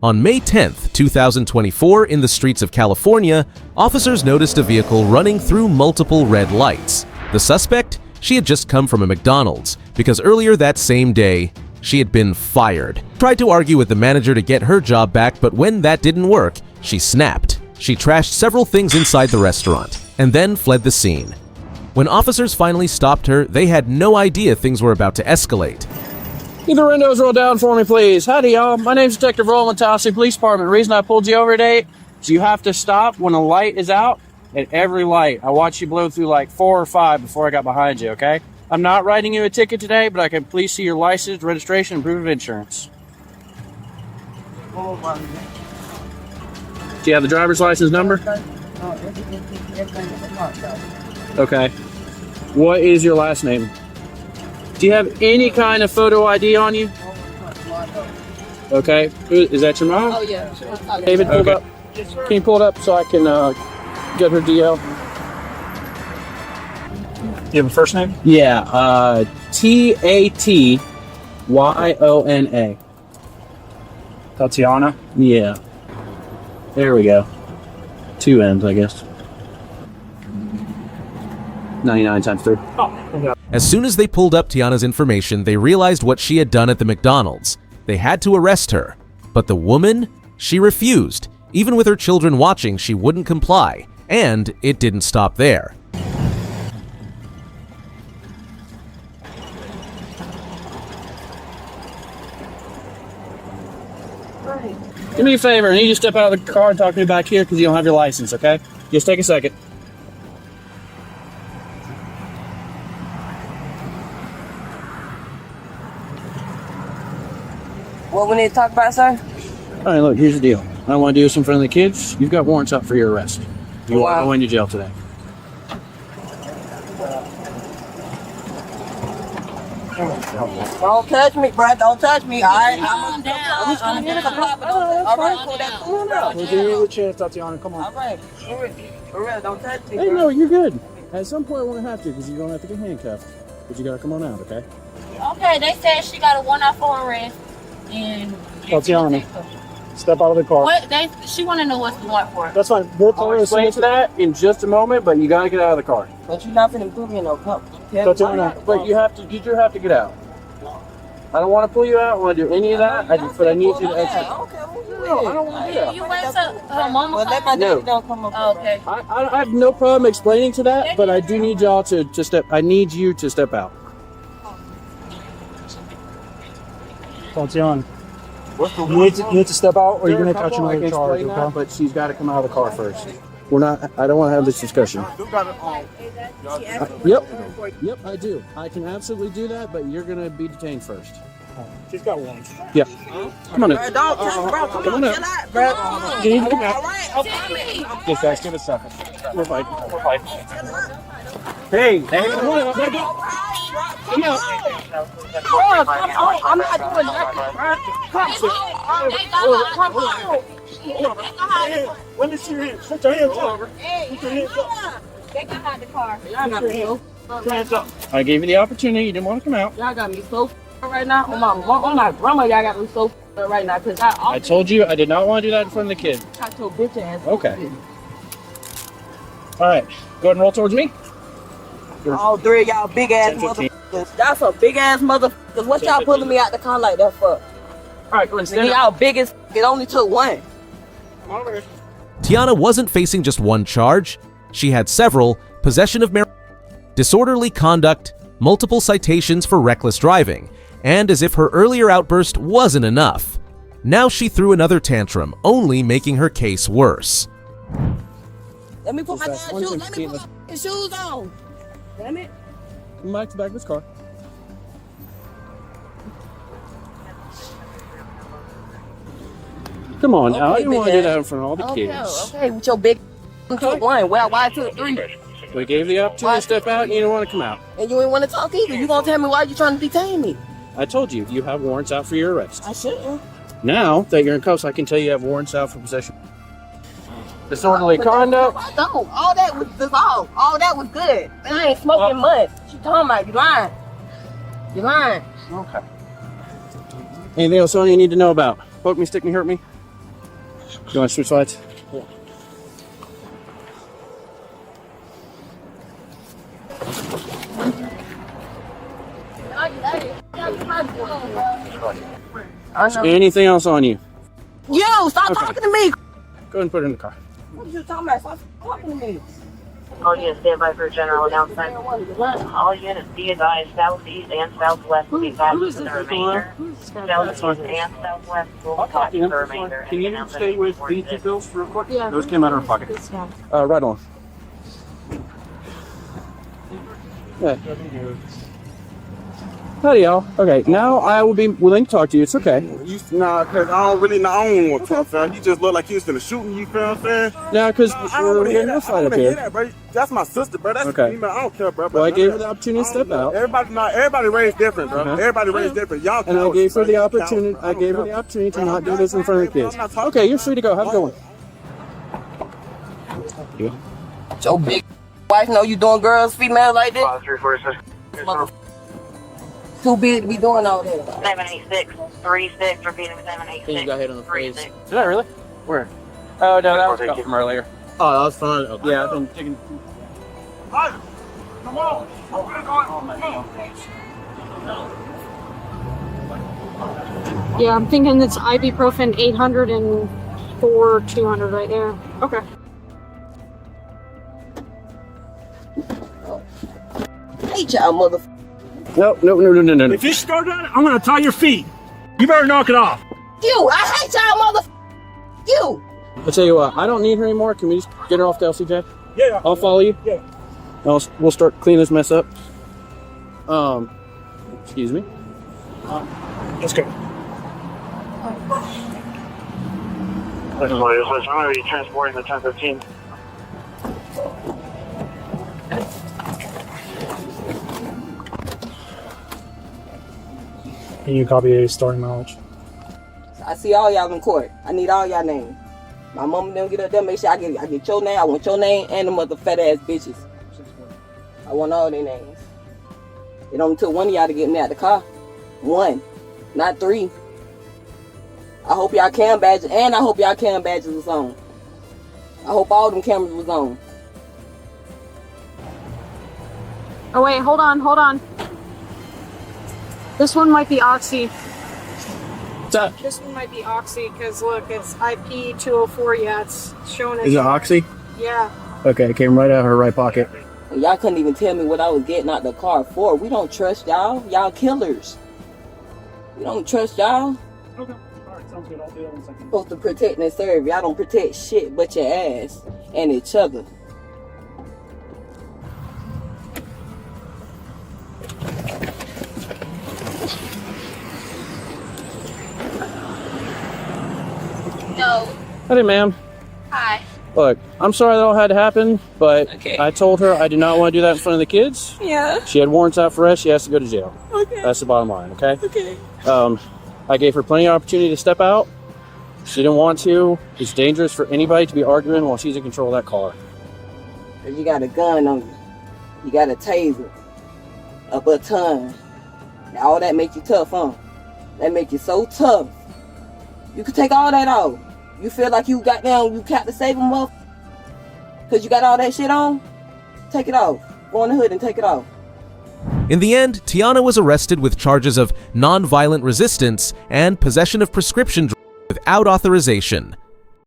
On May 10th, 2024, in the streets of California, officers noticed a vehicle running through multiple red lights. The suspect? She had just come from a McDonald's, because earlier that same day, she had been fired. Tried to argue with the manager to get her job back, but when that didn't work, she snapped. She trashed several things inside the restaurant, and then fled the scene. When officers finally stopped her, they had no idea things were about to escalate. Keep the windows rolled down for me, please. Howdy, y'all. My name's Detective Roland, Tallahassee Police Department. The reason I pulled you over today is you have to stop when a light is out. At every light, I watched you blow through like 4 or 5 before I got behind you, okay? I'm not writing you a ticket today, but I can please see your license, registration, and proof of insurance. Do you have the driver's license number? Okay. What is your last name? Do you have any kind of photo ID on you? Okay. Is that your mom? Oh, yeah. David, pull it up. Can you pull it up so I can get her DL? You have a first name? Yeah. Tatyona. Tatiana? Yeah. There we go. 2 N's, I guess. 99 times 3. Oh, As soon as they pulled up Tiana's information, they realized what she had done at the McDonald's. They had to arrest her. But the woman? She refused. Even with her children watching, she wouldn't comply. And it didn't stop there. Do me a favor. I need you to step out of the car and talk to me back here because you don't have your license, okay? Just take a second. What we need to talk about, sir? All right, look, here's the deal. I want to do this in front of the kids. You've got warrants out for your arrest. You want to go into jail today. Don't touch me, bro. Don't touch me. All right. Calm down. All right, cool. That cool down. We'll give you a chance, Tatiana. Come All on. right. For real, don't touch me, Hey, bro. no, you're good. At some point, we're going to have to because you're going to have to get handcuffed. But you got to come on out, okay? Okay, they said she got a 1-out for arrest. And Tatiana, step out of the car. what she want to know what's the warrant for. That's fine. We'll I'll tell her as soon explain as to that in just a moment, but you got to get out of the car. But you're not finna put me in no cup. Tatiana, But you do have to get out. I don't want to pull you out. I don't want to do any of that. But I need you to exit. Okay, well, No, I don't want to do that. You went to her mama Well, let my No. daddy don't come up. Oh, okay. I have no problem explaining to that, but I do need y'all to step. I need you to step out. Tatiana, you need to step out or you're going to catch I another can charge, explain that, okay? but she's got to come out of the car first. We're not. I don't want to have this discussion. Yep, I do. I can absolutely do that, but you're gonna be detained first. She's got warrants. Yeah. Come on Bro, in. don't touch me, bro. Come on, on chill out, bro. You need to come All out. right. Just guys, give it a second. We're fighting. We're fighting. Hey, come on. Come out. I'm not doing nothing, bro. When did she your hands? Put your hands up. They got out the car. Y'all got me so Put your hands up. I gave you the opportunity. You didn't want to come out. Y'all got me so right now. On my grandma, y'all got me so right now because I told you I did not want to do that in front of the kid. talked to a bitch ass. Okay. All right. Go ahead and roll towards me. All 3 of y'all big ass 10, 15. motherfuckers. Y'all some big ass motherfuckers. What y'all pulling me out the car like that for? All right, go ahead and Nigga, stand up. y'all big as it only took one. Come on over here. Tiana wasn't facing just one charge. She had several: possession of marijuana, disorderly conduct, multiple citations for reckless driving, and as if her earlier outburst wasn't enough, now she threw another tantrum, only making her case worse. Let me put my damn Just shoes. that Let me put my shoes on. Damn it. Come back to the back of this car. Come on now. Okay, You don't want to big do ass. that in front of all the kids. Okay, with your big took one. Well, why took 3? We gave you the opportunity to step out and you don't want to come out. And you ain't want to talk either. You gonna tell me why you trying to detain me? I told you, you have warrants out for your arrest. I shouldn't. Now that you're in cuffs, I can tell you have warrants out for possession. Disorderly conduct. I don't. All that was dissolved. All that was good. And I ain't smoking much. She talking about you lying. You lying. Okay. Anything else on you need to know about? Poke me, stick me, hurt me? You want to switch sides? Anything else on you? You stop talking to me. Go ahead and put it in the car. What are you talking about? Stop talking to me. All units stand by for general announcement. All units be advised southeast and southwest will be passing for the remainder. Southeast and southwest will be passing for the remainder. Can you stay with these two bills real quick? Yeah. Those came out of our pocket. Right on. Yeah. Howdy, y'all. Okay, now I will be willing to talk to you. It's okay. Nah, cause I don't really know. I don't want to talk, fam. You just look like he was gonna shoot me. You feel what I'm saying? Yeah, because I don't we're want to hear getting that. this I side don't up want to hear here. that, bro. That's my sister, bro. That's Okay. female. I don't care, bro. Well, I gave her the opportunity to step out. Everybody raised different, bro. Everybody raised different. Y'all And I cowards, gave her bro. the You opportunity. cowards. I gave her the opportunity to not do this in front of the kids. I'm not talking. Okay, you're free to go. Have a good one. Your big wife know you doing girls, females like this. 346. Mother- Too big to be doing all that. 786, 36, repeating 786. Can you go ahead on the phrase? 36. Did I really? Where? Oh, no, that was from earlier. Oh, that was fun. Yeah, I've been taking. Come on. Yeah, I'm thinking it's ibuprofen 800 and 200 right there. Okay. Hate y'all, mother. No. If you start that, I'm gonna tie your feet. You better knock it off. You. I hate y'all, mother. You. I'll tell you what, I don't need her anymore. Can we just get her off to LCJ? Yeah. I'll follow you. Yeah. We'll start cleaning this mess up. Excuse me. Let's go. This is what it is. I'm going to be transporting the 1015. Can you copy a starting mileage? I see all y'all in court. I need all y'all names. My mama don't get up there. Make sure I get your name. I want your name and the mother fat ass bitches. I want all their names. It only took one of y'all to get me out the car. One, not three. I hope y'all cam badges, and I hope y'all cam badges was on. I hope all them cameras was on. Oh wait, hold on. This one might be Oxy. What's that? This one might be Oxy because look, it's IP 204. Yeah, it's showing Is it Oxy? Yeah. Okay, it came right out of her right pocket. And y'all couldn't even tell me what I was getting out the car for. We don't trust y'all. Y'all killers. We don't trust y'all. Okay. Alright, sounds good. I'll do that in a second. Supposed to protect and serve. Y'all don't protect shit but your ass and each other. No. Hey, ma'am. Hi. Look, I'm sorry that all had to happen, but Okay. I told her I did not want to do that in front of the kids. Yeah. She had warrants out for arrest. She has to go to jail. Okay. That's the bottom line, okay? Okay. I gave her plenty of opportunity to step out. She didn't want to. It's dangerous for anybody to be arguing while she's in control of that car. You got a gun on you. You got a taser. A baton. Now, all that make you tough, huh? That make you so tough. You could take all that off. You feel like you got down, you got to save them up? Because you got all that shit on? Take it off. Go in the hood and take it off. In the end, Tiana was arrested with charges of non-violent resistance and possession of prescription drugs without authorization.